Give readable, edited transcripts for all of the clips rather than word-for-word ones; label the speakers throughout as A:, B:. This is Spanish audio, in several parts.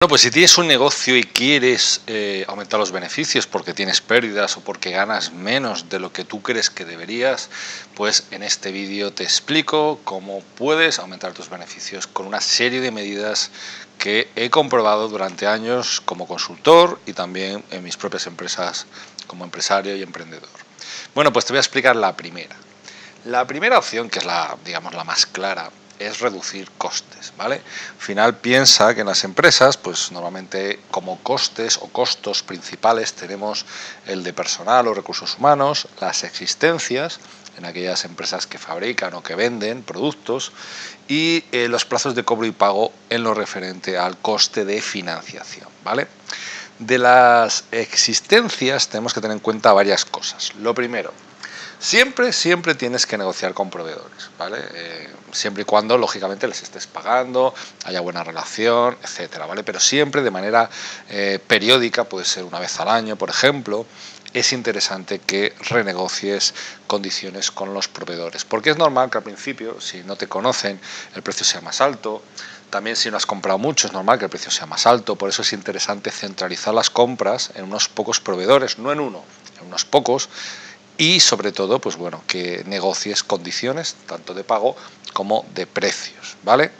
A: Bueno, pues si tienes un negocio y quieres aumentar los beneficios porque tienes pérdidas o porque ganas menos de lo que tú crees que deberías, pues en este vídeo te explico cómo puedes aumentar tus beneficios con una serie de medidas que he comprobado durante años como consultor y también en mis propias empresas como empresario y emprendedor. Bueno, pues te voy a explicar la primera. La primera opción, que es digamos, la más clara, es reducir costes, ¿vale? Al final piensa que en las empresas, pues normalmente como costes o costos principales tenemos el de personal o recursos humanos, las existencias en aquellas empresas que fabrican o que venden productos y los plazos de cobro y pago en lo referente al coste de financiación, ¿vale? De las existencias tenemos que tener en cuenta varias cosas. Lo primero, siempre tienes que negociar con proveedores, ¿vale? Siempre y cuando, lógicamente, les estés pagando, haya buena relación, etcétera, ¿vale? Pero siempre de manera periódica, puede ser una vez al año, por ejemplo, es interesante que renegocies condiciones con los proveedores, porque es normal que al principio, si no te conocen, el precio sea más alto. También si no has comprado mucho es normal que el precio sea más alto, por eso es interesante centralizar las compras en unos pocos proveedores, no en uno, en unos pocos, y sobre todo, pues bueno, que negocies condiciones tanto de pago como de precios, ¿vale?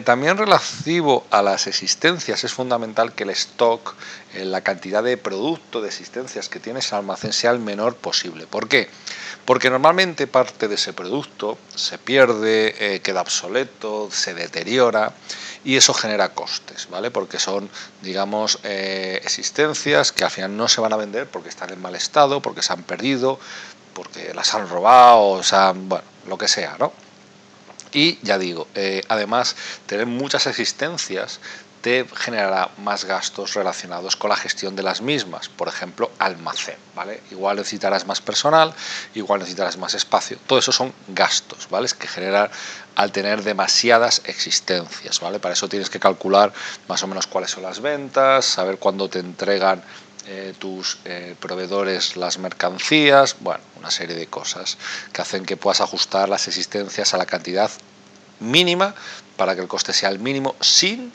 A: También relativo a las existencias es fundamental que el stock, la cantidad de producto, de existencias que tienes en almacén sea el menor posible. ¿Por qué? Porque normalmente parte de ese producto se pierde, queda obsoleto, se deteriora y eso genera costes, ¿vale? Porque son, digamos, existencias que al final no se van a vender porque están en mal estado, porque se han perdido, porque las han robado, o sea, bueno, lo que sea, ¿no? Y ya digo, además, tener muchas existencias te generará más gastos relacionados con la gestión de las mismas, por ejemplo, almacén, ¿vale? Igual necesitarás más personal, igual necesitarás más espacio, todo eso son gastos, ¿vale? Es que generar al tener demasiadas existencias, ¿vale? Para eso tienes que calcular más o menos cuáles son las ventas, saber cuándo te entregan tus proveedores las mercancías, bueno, una serie de cosas que hacen que puedas ajustar las existencias a la cantidad mínima para que el coste sea el mínimo sin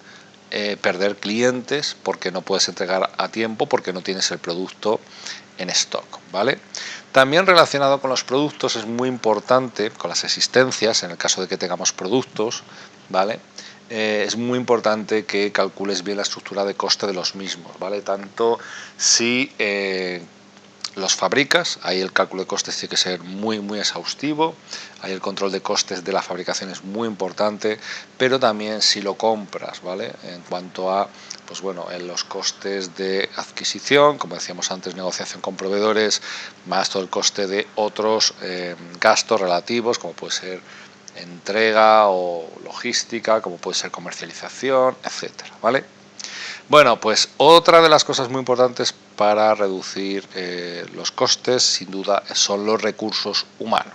A: perder clientes porque no puedes entregar a tiempo porque no tienes el producto en stock, ¿vale? También relacionado con los productos es muy importante, con las existencias, en el caso de que tengamos productos, ¿vale? Es muy importante que calcules bien la estructura de coste de los mismos, ¿vale? Tanto si los fabricas, ahí el cálculo de costes tiene que ser muy exhaustivo, ahí el control de costes de la fabricación es muy importante, pero también si lo compras, ¿vale? En cuanto a, pues bueno, en los costes de adquisición, como decíamos antes, negociación con proveedores, más todo el coste de otros gastos relativos, como puede ser entrega o logística, como puede ser comercialización, etcétera, ¿vale? Bueno, pues otra de las cosas muy importantes para reducir los costes, sin duda, son los recursos humanos.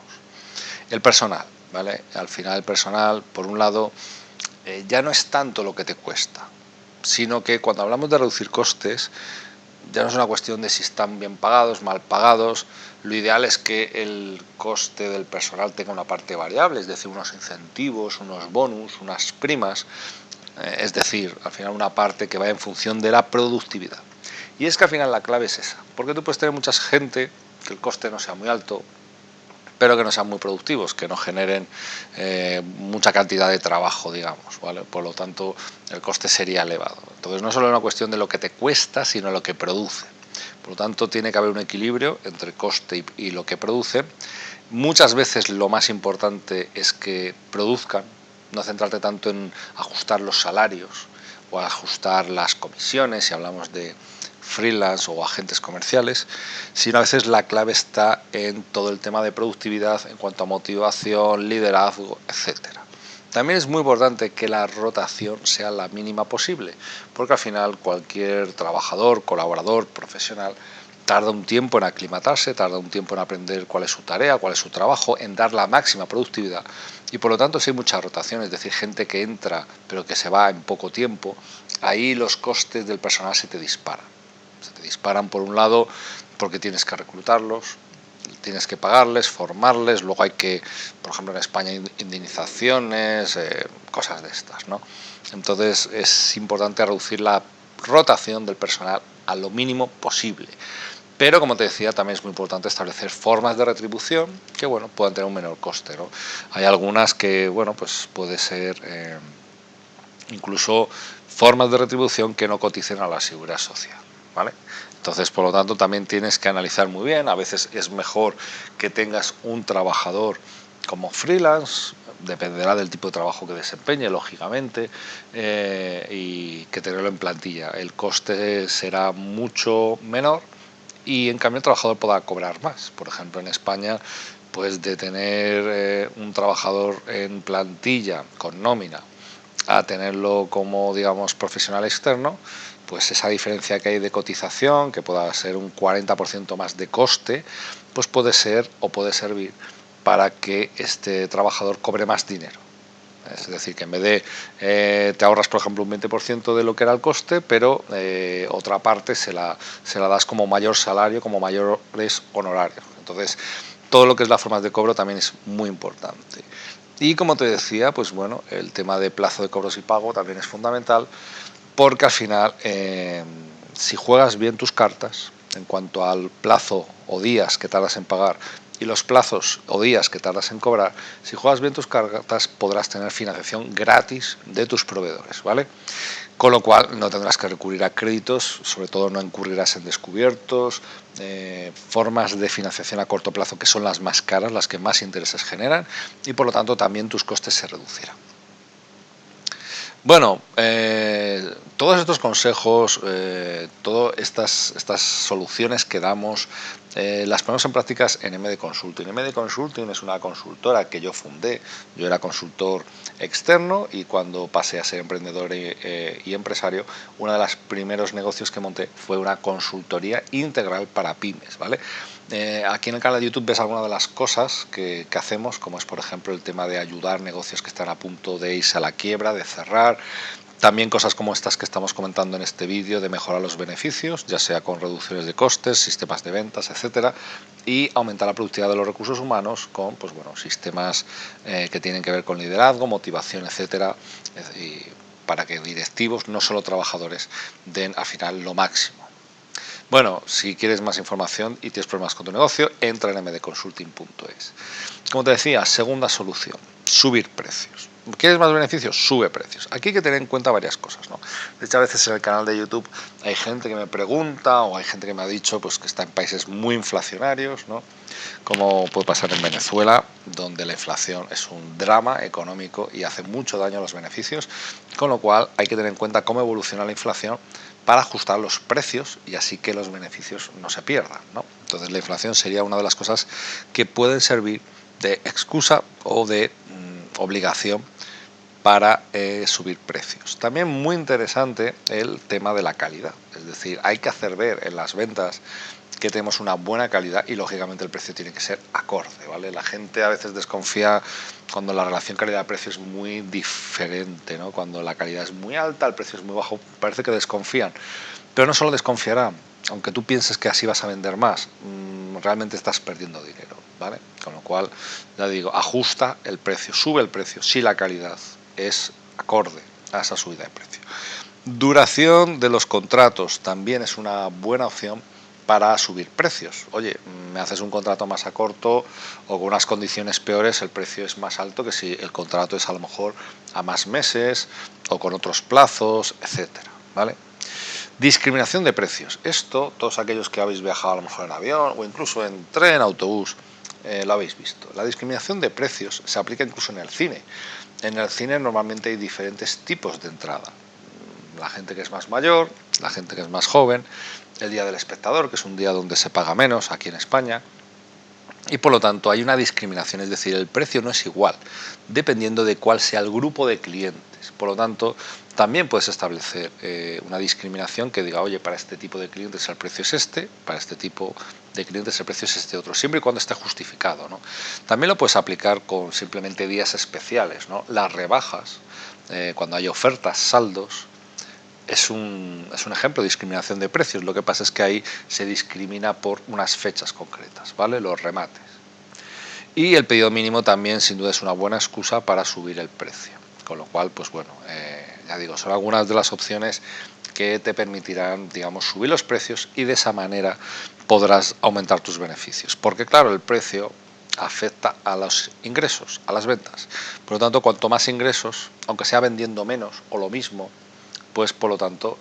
A: El personal, ¿vale? Al final el personal, por un lado, ya no es tanto lo que te cuesta, sino que cuando hablamos de reducir costes, ya no es una cuestión de si están bien pagados, mal pagados. Lo ideal es que el coste del personal tenga una parte variable, es decir, unos incentivos, unos bonus, unas primas, es decir, al final una parte que va en función de la productividad. Y es que al final la clave es esa, porque tú puedes tener mucha gente que el coste no sea muy alto, pero que no sean muy productivos, que no generen mucha cantidad de trabajo, digamos, ¿vale? Por lo tanto, el coste sería elevado. Entonces, no solo es una cuestión de lo que te cuesta, sino lo que produce. Por lo tanto, tiene que haber un equilibrio entre coste y lo que produce. Muchas veces lo más importante es que produzcan, no centrarte tanto en ajustar los salarios o ajustar las comisiones, si hablamos de freelance o agentes comerciales, sino a veces la clave está en todo el tema de productividad en cuanto a motivación, liderazgo, etcétera. También es muy importante que la rotación sea la mínima posible, porque al final cualquier trabajador, colaborador, profesional tarda un tiempo en aclimatarse, tarda un tiempo en aprender cuál es su tarea, cuál es su trabajo, en dar la máxima productividad. Y por lo tanto, si hay mucha rotación, es decir, gente que entra pero que se va en poco tiempo, ahí los costes del personal se te disparan. Se te disparan por un lado porque tienes que reclutarlos, tienes que pagarles, formarles, luego hay que, por ejemplo en España, indemnizaciones, cosas de estas, ¿no? Entonces es importante reducir la rotación del personal a lo mínimo posible. Pero, como te decía, también es muy importante establecer formas de retribución que, bueno, puedan tener un menor coste, ¿no? Hay algunas que, bueno, pues puede ser incluso formas de retribución que no coticen a la seguridad social, ¿vale? Entonces, por lo tanto, también tienes que analizar muy bien. A veces es mejor que tengas un trabajador como freelance, dependerá del tipo de trabajo que desempeñe, lógicamente, y que tenerlo en plantilla. El coste será mucho menor y en cambio el trabajador podrá cobrar más. Por ejemplo, en España, pues de tener un trabajador en plantilla con nómina a tenerlo como, digamos, profesional externo, pues esa diferencia que hay de cotización, que pueda ser un 40% más de coste, pues puede ser o puede servir para que este trabajador cobre más dinero. Es decir, que en vez de te ahorras, por ejemplo, un 20% de lo que era el coste, pero otra parte se la das como mayor salario, como mayores honorarios. Entonces, todo lo que es la forma de cobro también es muy importante. Y como te decía, pues bueno, el tema de plazo de cobros y pago también es fundamental, porque al final, si juegas bien tus cartas en cuanto al plazo o días que tardas en pagar y los plazos o días que tardas en cobrar, si juegas bien tus cartas podrás tener financiación gratis de tus proveedores, ¿vale? Con lo cual no tendrás que recurrir a créditos, sobre todo no incurrirás en descubiertos, formas de financiación a corto plazo que son las más caras, las que más intereses generan, y por lo tanto también tus costes se reducirán. Bueno, todos estos consejos, todas estas soluciones que damos, las ponemos en prácticas en MD Consulting. MD Consulting es una consultora que yo fundé. Yo era consultor externo y cuando pasé a ser emprendedor y empresario, uno de los primeros negocios que monté fue una consultoría integral para pymes, ¿vale? Aquí en el canal de YouTube ves algunas de las cosas que hacemos, como es por ejemplo el tema de ayudar negocios que están a punto de irse a la quiebra, de cerrar. También cosas como estas que estamos comentando en este vídeo, de mejorar los beneficios, ya sea con reducciones de costes, sistemas de ventas, etcétera, y aumentar la productividad de los recursos humanos con, pues bueno, sistemas que tienen que ver con liderazgo, motivación, etcétera, y para que directivos, no solo trabajadores, den al final lo máximo. Bueno, si quieres más información y tienes problemas con tu negocio, entra en mdconsulting.es. Como te decía, segunda solución, subir precios. ¿Quieres más beneficios? Sube precios. Aquí hay que tener en cuenta varias cosas, ¿no? De hecho, a veces en el canal de YouTube hay gente que me pregunta o hay gente que me ha dicho pues, que está en países muy inflacionarios, ¿no? Como puede pasar en Venezuela, donde la inflación es un drama económico y hace mucho daño a los beneficios, con lo cual hay que tener en cuenta cómo evoluciona la inflación para ajustar los precios y así que los beneficios no se pierdan, ¿no? Entonces la inflación sería una de las cosas que pueden servir de excusa o de obligación para subir precios. También muy interesante el tema de la calidad, es decir, hay que hacer ver en las ventas que tenemos una buena calidad y lógicamente el precio tiene que ser acorde, ¿vale? La gente a veces desconfía cuando la relación calidad-precio es muy diferente, ¿no? Cuando la calidad es muy alta, el precio es muy bajo, parece que desconfían, pero no solo desconfiarán, aunque tú pienses que así vas a vender más, realmente estás perdiendo dinero, ¿vale? Con lo cual, ya digo, ajusta el precio, sube el precio si la calidad es acorde a esa subida de precio. Duración de los contratos también es una buena opción para subir precios. Oye, me haces un contrato más a corto o con unas condiciones peores, el precio es más alto que si el contrato es a lo mejor a más meses o con otros plazos, etcétera, ¿vale? Discriminación de precios. Esto, todos aquellos que habéis viajado a lo mejor en avión o incluso en tren, autobús, lo habéis visto. La discriminación de precios se aplica incluso en el cine. En el cine normalmente hay diferentes tipos de entrada. La gente que es más mayor, la gente que es más joven, el día del espectador, que es un día donde se paga menos aquí en España, y por lo tanto hay una discriminación, es decir, el precio no es igual, dependiendo de cuál sea el grupo de clientes. Por lo tanto, también puedes establecer una discriminación que diga, oye, para este tipo de clientes el precio es este, para este tipo de clientes el precio es este otro, siempre y cuando esté justificado, ¿no? También lo puedes aplicar con simplemente días especiales, ¿no? Las rebajas, cuando hay ofertas, saldos, es un ejemplo de discriminación de precios. Lo que pasa es que ahí se discrimina por unas fechas concretas, ¿vale? Los remates. Y el pedido mínimo también, sin duda, es una buena excusa para subir el precio. Con lo cual, pues bueno, ya digo, son algunas de las opciones que te permitirán, digamos, subir los precios y de esa manera podrás aumentar tus beneficios. Porque claro, el precio afecta a los ingresos, a las ventas. Por lo tanto, cuanto más ingresos, aunque sea vendiendo menos o lo mismo, pues por lo tanto,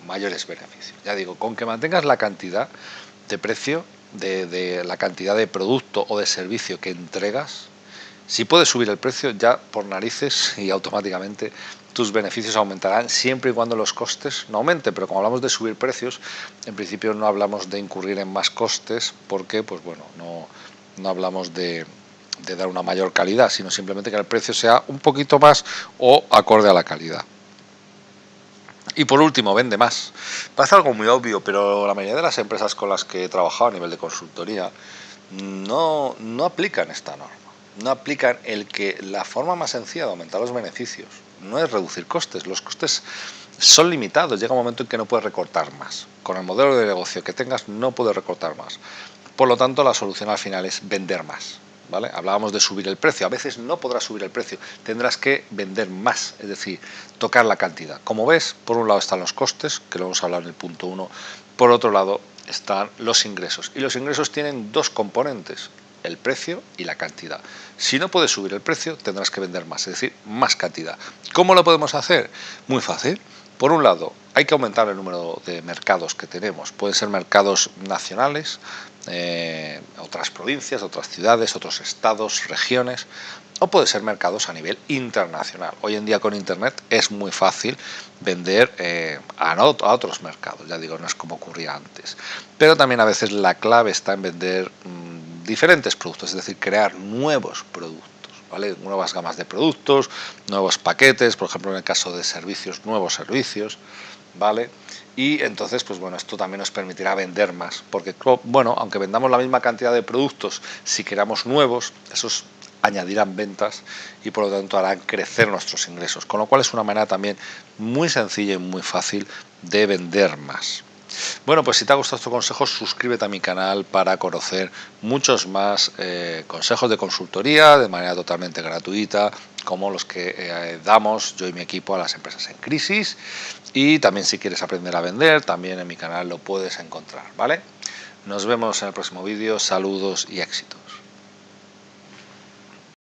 A: mayores beneficios. Ya digo, con que mantengas la cantidad de precio, de la cantidad de producto o de servicio que entregas, si puedes subir el precio, ya por narices y automáticamente tus beneficios aumentarán siempre y cuando los costes no aumenten. Pero como hablamos de subir precios, en principio no hablamos de incurrir en más costes porque, pues bueno, no hablamos de dar una mayor calidad, sino simplemente que el precio sea un poquito más o acorde a la calidad. Y por último, vende más. Parece algo muy obvio, pero la mayoría de las empresas con las que he trabajado a nivel de consultoría no aplican esta norma. No aplican el que la forma más sencilla de aumentar los beneficios no es reducir costes. Los costes son limitados. Llega un momento en que no puedes recortar más. Con el modelo de negocio que tengas no puedes recortar más. Por lo tanto, la solución al final es vender más. ¿Vale? Hablábamos de subir el precio. A veces no podrás subir el precio, tendrás que vender más, es decir, tocar la cantidad. Como ves, por un lado están los costes, que lo hemos hablado en el punto 1, por otro lado están los ingresos. Y los ingresos tienen dos componentes, el precio y la cantidad. Si no puedes subir el precio, tendrás que vender más, es decir, más cantidad. ¿Cómo lo podemos hacer? Muy fácil. Por un lado, hay que aumentar el número de mercados que tenemos. Pueden ser mercados nacionales, otras provincias, otras ciudades, otros estados, regiones, o puede ser mercados a nivel internacional. Hoy en día con Internet es muy fácil vender a otros mercados, ya digo, no es como ocurría antes. Pero también a veces la clave está en vender diferentes productos, es decir, crear nuevos productos. ¿Vale? Nuevas gamas de productos, nuevos paquetes, por ejemplo en el caso de servicios, nuevos servicios, ¿vale? Y entonces, pues bueno, esto también nos permitirá vender más, porque bueno, aunque vendamos la misma cantidad de productos, si creamos nuevos, esos añadirán ventas y por lo tanto harán crecer nuestros ingresos, con lo cual es una manera también muy sencilla y muy fácil de vender más. Bueno, pues si te ha gustado estos consejos, suscríbete a mi canal para conocer muchos más consejos de consultoría de manera totalmente gratuita, como los que damos yo y mi equipo a las empresas en crisis. Y también si quieres aprender a vender, también en mi canal lo puedes encontrar, ¿vale? Nos vemos en el próximo vídeo, saludos y éxitos.